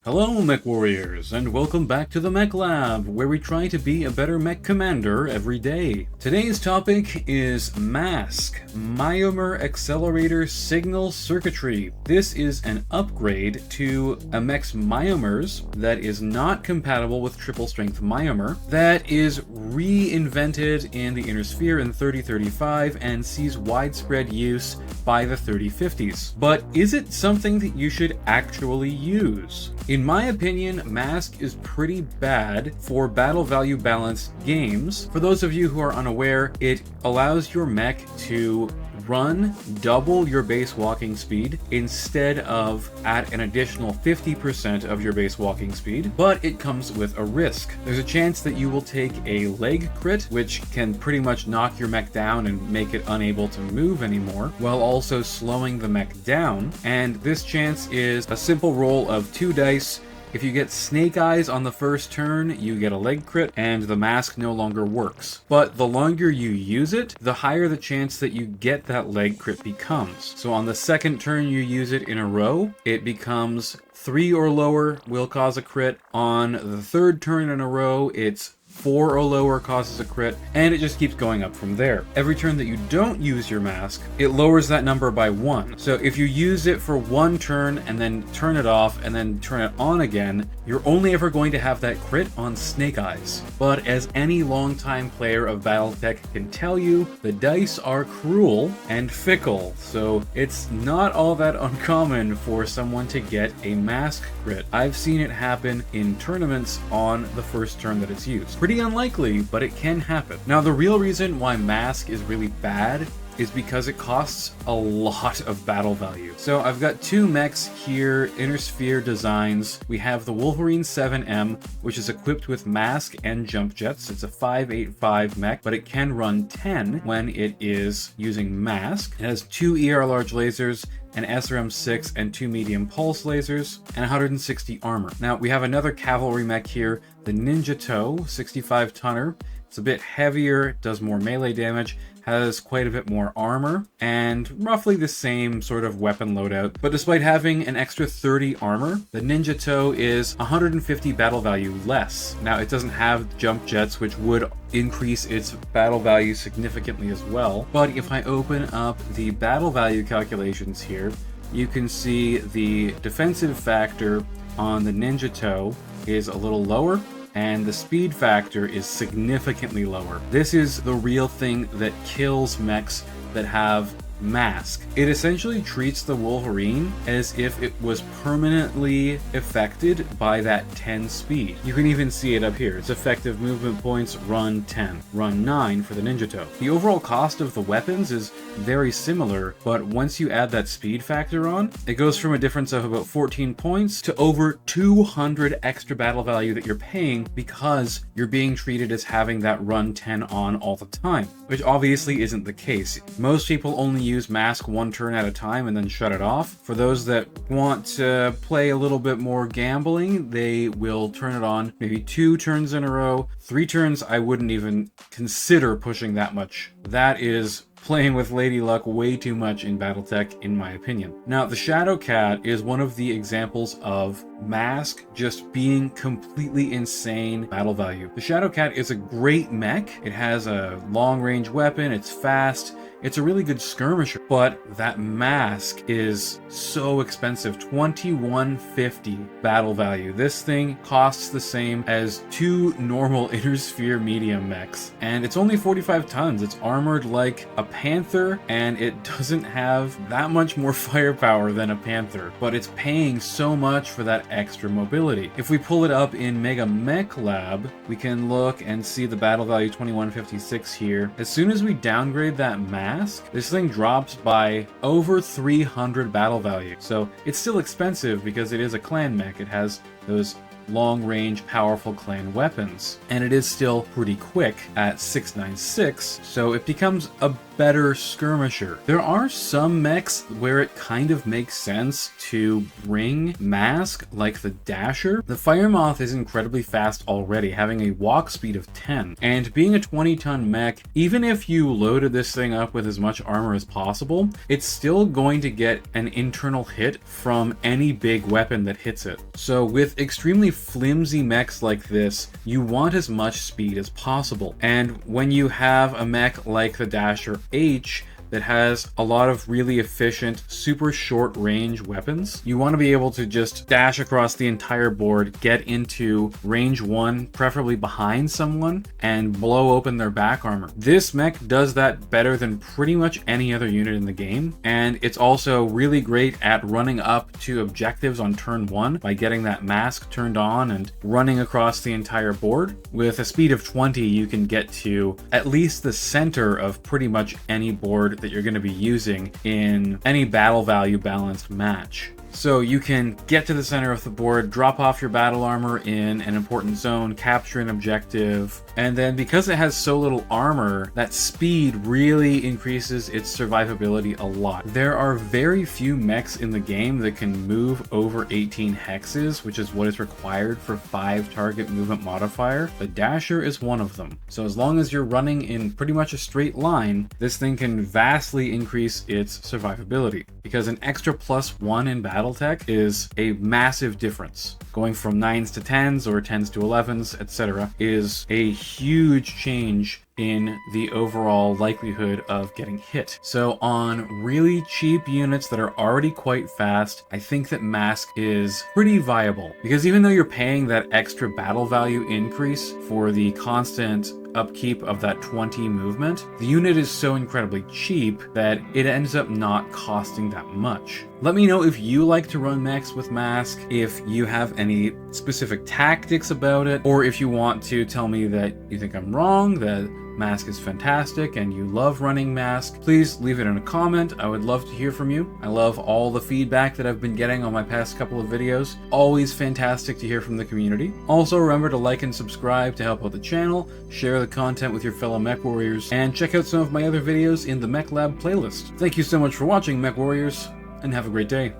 Hello mech warriors, and welcome back to the Mech Lab, where we try to be a better mech commander every day. Today's topic is M.A.S.C, Myomer Accelerator Signal Circuitry. This is an upgrade to a mech's Myomers that is not compatible with triple strength Myomer, that is reinvented in the Inner Sphere in 3035 and sees widespread use by the 3050s. But is it something that you should actually use? In my opinion, M.A.S.C is pretty bad for battle value balanced games. For those of you who are unaware, it allows your mech to run double your base walking speed instead of at an additional 50% of your base walking speed, but it comes with a risk. There's a chance that you will take a leg crit, which can pretty much knock your mech down and make it unable to move anymore, while also slowing the mech down. And this chance is a simple roll of 2 dice. If you get Snake Eyes on the first turn, you get a leg crit, and the M.A.S.C no longer works. But the longer you use it, the higher the chance that you get that leg crit becomes. So on the second turn you use it in a row, it becomes 3 or lower will cause a crit. On the third turn in a row, it's 4 or lower causes a crit, and it just keeps going up from there. Every turn that you don't use your M.A.S.C, it lowers that number by 1. So if you use it for 1 turn and then turn it off and then turn it on again, you're only ever going to have that crit on Snake Eyes. But as any longtime player of Battletech can tell you, the dice are cruel and fickle, so it's not all that uncommon for someone to get a M.A.S.C crit. I've seen it happen in tournaments on the first turn that it's used. Pretty unlikely, but it can happen. Now, the real reason why M.A.S.C is really bad is because it costs a lot of battle value. So I've got 2 mechs here, Inner Sphere designs. We have the Wolverine 7M, which is equipped with M.A.S.C and jump jets. It's a 585 mech, but it can run 10 when it is using M.A.S.C. It has 2 ER large lasers, an SRM-6 and 2 medium pulse lasers, and 160 armor. Now, we have another cavalry mech here, the Ninja Toe, 65 tonner. It's a bit heavier, does more melee damage, has quite a bit more armor, and roughly the same sort of weapon loadout. But despite having an extra 30 armor, the Ninja Toe is 150 battle value less. Now, it doesn't have jump jets, which would increase its battle value significantly as well. But if I open up the battle value calculations here, you can see the defensive factor on the Ninja Toe is a little lower, and the speed factor is significantly lower. This is the real thing that kills mechs that have M.A.S.C. It essentially treats the Wolverine as if it was permanently affected by that 10 speed. You can even see it up here. Its effective movement points run 10, run 9 for the Ninja Toe. The overall cost of the weapons is very similar, but once you add that speed factor on, it goes from a difference of about 14 points to over 200 extra battle value that you're paying because you're being treated as having that run 10 on all the time, which obviously isn't the case. Most people only use M.A.S.C 1 turn at a time and then shut it off. For those that want to play a little bit more gambling, they will turn it on maybe 2 turns in a row. 3 turns, I wouldn't even consider pushing that much. That is playing with Lady Luck way too much in Battletech, in my opinion. Now, the Shadow Cat is one of the examples of M.A.S.C just being completely insane battle value. The Shadow Cat is a great mech. It has a long-range weapon, it's fast, it's a really good skirmisher, but that M.A.S.C is so expensive. 2150 battle value. This thing costs the same as 2 normal Inner Sphere medium mechs, and it's only 45 tons. It's armored like a Panther, and it doesn't have that much more firepower than a Panther, but it's paying so much for that extra mobility. If we pull it up in Mega Mech Lab, we can look and see the battle value 2156 here. As soon as we downgrade that M.A.S.C, this thing drops by over 300 battle value. So it's still expensive because it is a clan mech. It has those long-range, powerful clan weapons. And it is still pretty quick at 696, so it becomes a better skirmisher. There are some mechs where it kind of makes sense to bring M.A.S.C, like the Dasher. The Fire Moth is incredibly fast already, having a walk speed of 10, and being a 20-ton mech, even if you loaded this thing up with as much armor as possible, it's still going to get an internal hit from any big weapon that hits it. So with extremely flimsy mechs like this, you want as much speed as possible. And when you have a mech like the Dasher H that has a lot of really efficient, super short range weapons, you want to be able to just dash across the entire board, get into range 1, preferably behind someone, and blow open their back armor. This mech does that better than pretty much any other unit in the game, and it's also really great at running up to objectives on turn 1 by getting that M.A.S.C turned on and running across the entire board. With a speed of 20, you can get to at least the center of pretty much any board that you're going to be using in any battle value balanced match. So you can get to the center of the board, drop off your battle armor in an important zone, capture an objective, and then because it has so little armor, that speed really increases its survivability a lot. There are very few mechs in the game that can move over 18 hexes, which is what is required for 5 target movement modifier. The Dasher is one of them. So as long as you're running in pretty much a straight line, this thing can vastly increase its survivability, because an extra +1 in BattleTech is a massive difference. Going from 9s to 10s or 10s to 11s, etc. is a huge change in the overall likelihood of getting hit. So on really cheap units that are already quite fast, I think that M.A.S.C is pretty viable, because even though you're paying that extra battle value increase for the constant upkeep of that 20 movement, the unit is so incredibly cheap that it ends up not costing that much. Let me know if you like to run mechs with M.A.S.C, if you have any specific tactics about it, or if you want to tell me that you think I'm wrong, that M.A.S.C is fantastic and you love running M.A.S.C, please leave it in a comment. I would love to hear from you. I love all the feedback that I've been getting on my past couple of videos. Always fantastic to hear from the community. Also remember to like and subscribe to help out the channel, share the content with your fellow mech warriors, and check out some of my other videos in the Mech Lab playlist. Thank you so much for watching, Mech Warriors, and have a great day.